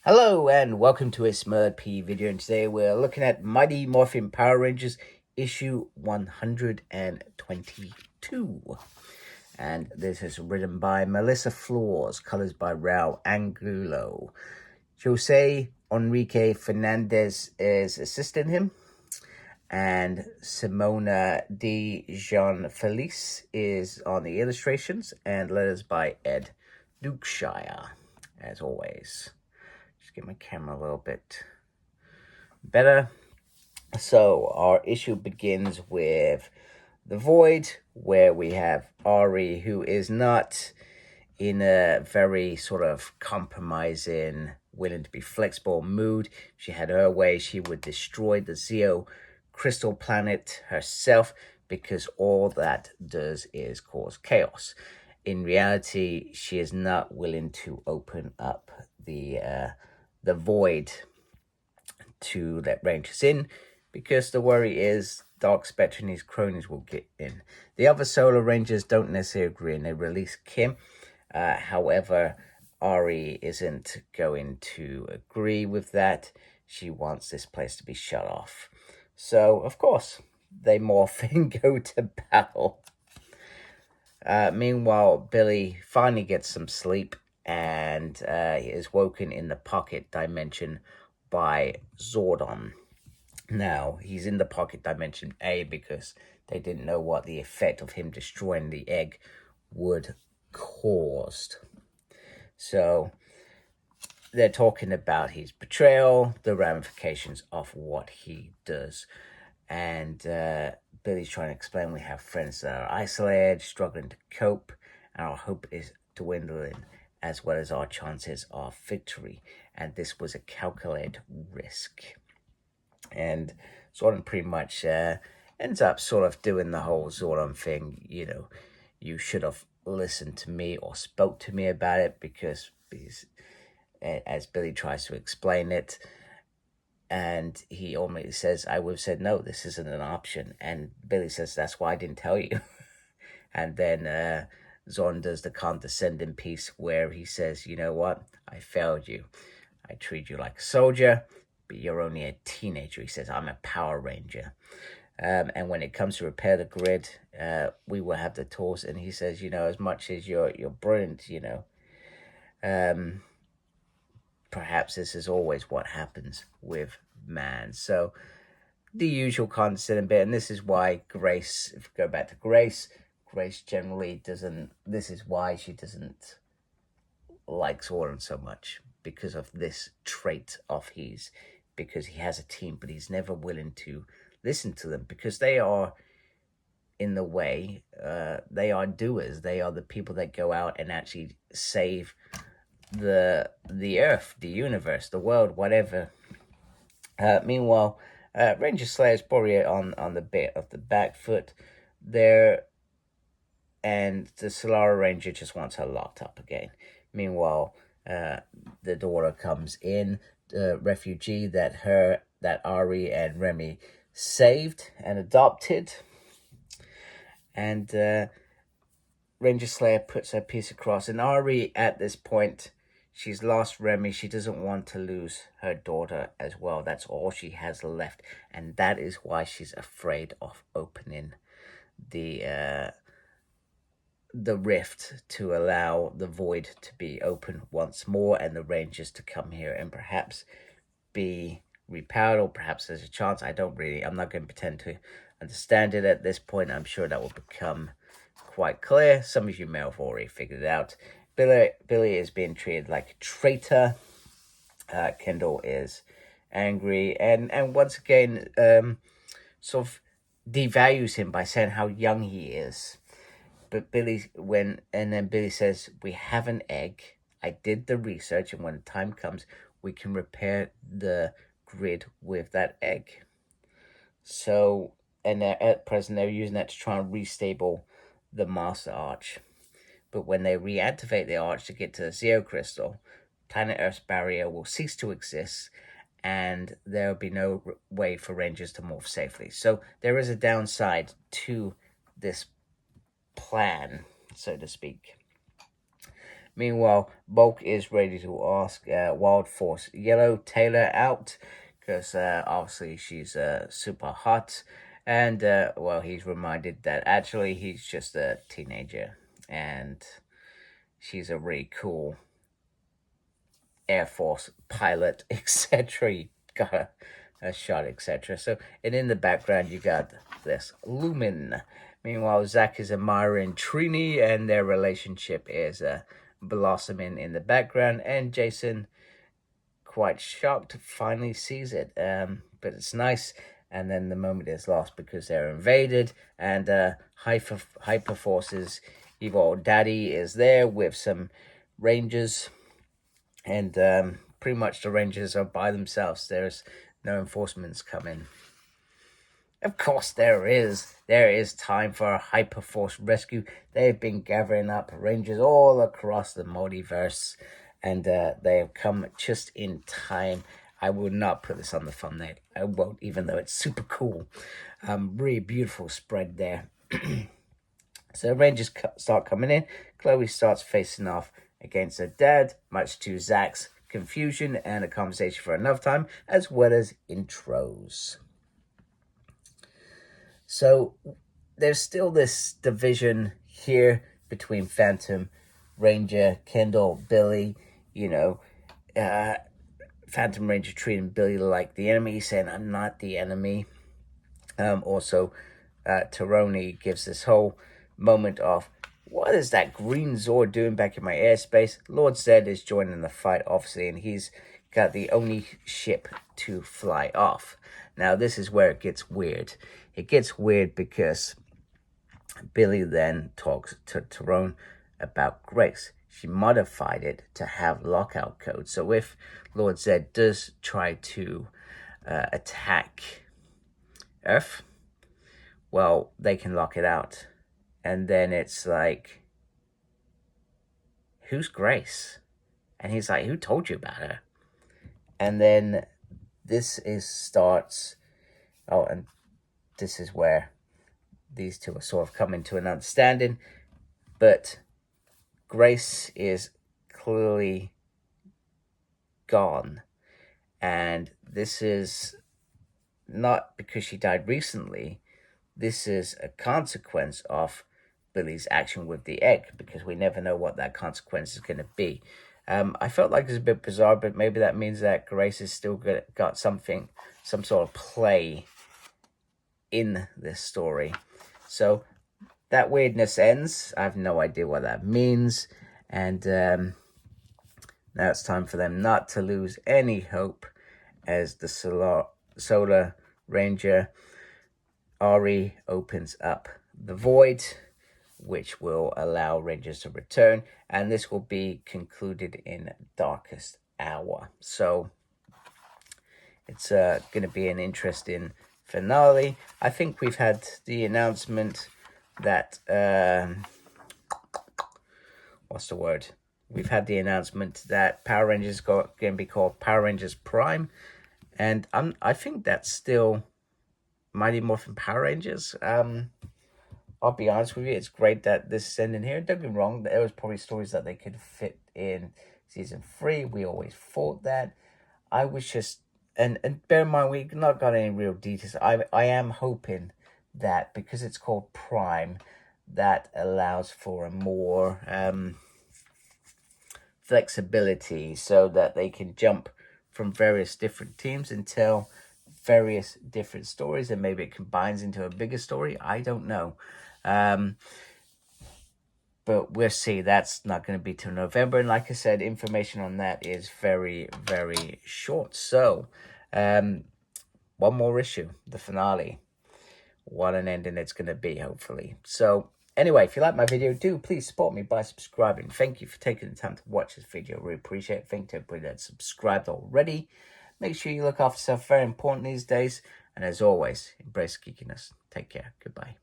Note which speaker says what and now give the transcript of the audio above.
Speaker 1: Hello and welcome to a Smurd P video, and today we're looking at Mighty Morphin Power Rangers issue 122. And this is written by Melissa Flores, colors by Raul Angulo. Jose Enrique Fernandez is assisting him, and Simona Di Gianfelice is on the illustrations, and letters by Ed Dukeshire, as always. Just get my camera a little bit better. So our issue begins with the Void, where we have Ari, who is not in a very sort of compromising, willing to be flexible mood. She had her way, she would destroy the Zeo crystal planet herself, because all that does is cause chaos. In reality, she is not willing to open up the Void to let Rangers in, because the worry is Dark Specter and his cronies will get in. The other Solar Rangers don't necessarily agree, and they release Kim. However, Ari isn't going to agree with that. She wants this place to be shut off. So, of course, they morph and go to battle. Meanwhile, Billy finally gets some sleep and is woken in the pocket dimension by Zordon. Now, he's in the pocket dimension A because they didn't know what the effect of him destroying the egg would cause. So, they're talking about his betrayal, the ramifications of what he does. And Billy's trying to explain we have friends that are isolated, struggling to cope, and our hope is dwindling, as well as our chances of victory. And this was a calculated risk. And Zordon pretty much ends up sort of doing the whole Zordon thing. You know, you should have listened to me or spoke to me about it, because as Billy tries to explain it, and he ultimately says, I would have said, no, this isn't an option. And Billy says, that's why I didn't tell you. And then Zordon does the condescending piece where he says, you know what? I failed you. I treat you like a soldier, but you're only a teenager. He says, I'm a Power Ranger. And when it comes to repair the grid, we will have the tools. And he says, you know, as much as you're brilliant, you know, perhaps this is always what happens with man. So the usual condescending bit, and this is why Grace, if we go back to Grace generally doesn't, this is why she doesn't like Zordon so much, because of this trait of his, because he has a team, but he's never willing to listen to them, because they are in the way, they are doers, they are the people that go out and actually save the earth, the universe, the world, whatever. Meanwhile, Ranger Slayer is probably on the bit of the back foot there, and the Solara Ranger just wants her locked up again. Meanwhile, the daughter comes in, the refugee that Ari and Remy saved and adopted, and Ranger Slayer puts her piece across, and Ari at this point, she's lost Remy. She doesn't want to lose her daughter as well. That's all she has left, and that is why she's afraid of opening the rift to allow the Void to be open once more, and the Rangers to come here and perhaps be repowered, or perhaps there's a chance. I'm not going to pretend to understand it at this point. I'm sure that will become quite clear. Some of you may have already figured it out. Billy is being treated like a traitor. Kendall is angry, and once again sort of devalues him by saying how young he is. But Billy says, we have an egg. I did the research, and when the time comes, we can repair the grid with that egg. So, and at present, they're using that to try and restable the Master Arch. But when they reactivate the Arch to get to the Zeo Crystal, planet Earth's barrier will cease to exist, and there will be no way for Rangers to morph safely. So there is a downside to this plan, so to speak. Meanwhile, Bulk is ready to ask Wild Force Yellow Taylor out, because obviously she's super hot. And, well, he's reminded that actually he's just a teenager, and she's a really cool Air Force pilot, etc. Got a shot, etc. So, and in the background, you got this Lumen. Meanwhile, Zach is admiring Trini, and their relationship is blossoming in the background. And Jason, quite shocked, finally sees it. But it's nice. And then the moment is lost because they're invaded, and Hyper Forces Evil Daddy is there with some Rangers. And pretty much the Rangers are by themselves. There's no enforcements coming. Of course there is. There is time for a Hyperforce rescue. They've been gathering up Rangers all across the multiverse. And they have come just in time. I will not put this on the thumbnail. I won't, even though it's super cool. Really beautiful spread there. So Rangers start coming in. Chloe starts facing off against her dad, much to Zach's confusion, and a conversation for another time, as well as intros. So there's still this division here between Phantom, Ranger, Kendall, Billy. You know, Phantom Ranger treating Billy like the enemy, saying, I'm not the enemy. Also, Taroni gives this whole moment of, what is that green Zord doing back in my airspace? Lord Zed is joining the fight, obviously, and he's got the only ship to fly off. Now, this is where it gets weird. It gets weird because Billy then talks to Tyrone about Grace. She modified it to have lockout code. So if Lord Zed does try to attack Earth, well, they can lock it out. And then it's like, who's Grace? And he's like, who told you about her? And then starts, oh, and this is where these two are sort of coming to an understanding. But Grace is clearly gone. And this is not because she died recently. This is a consequence of Billy's action with the egg, because we never know what that consequence is going to be. I felt like it's a bit bizarre, but maybe that means that Grace has still got some sort of play in this story. So that weirdness ends. I have no idea what that means. And now it's time for them not to lose any hope, as the Solar Ranger Ari opens up the void, which will allow Rangers to return, and this will be concluded in Darkest Hour. So it's going to be an interesting finale. I think we've had the announcement that what's the word? We've had the announcement that Power Rangers going to be called Power Rangers Prime, and I think that's still Mighty Morphin Power Rangers. I'll be honest with you, it's great that this is ending here. Don't get me wrong, there was probably stories that they could fit in season 3. We always thought that. I was just, and bear in mind, we've not got any real details. I am hoping that because it's called Prime, that allows for a more flexibility, so that they can jump from various different teams and tell various different stories, and maybe it combines into a bigger story. I don't know. But we'll see. That's not going to be till November. And like I said, information on that is very, very short. So, one more issue, the finale. What an ending it's going to be, hopefully. So, anyway, if you like my video, do please support me by subscribing. Thank you for taking the time to watch this video. I really appreciate it. Thank you to everybody that's subscribed already. Make sure you look after yourself. Very important these days. And as always, embrace geekiness. Take care. Goodbye.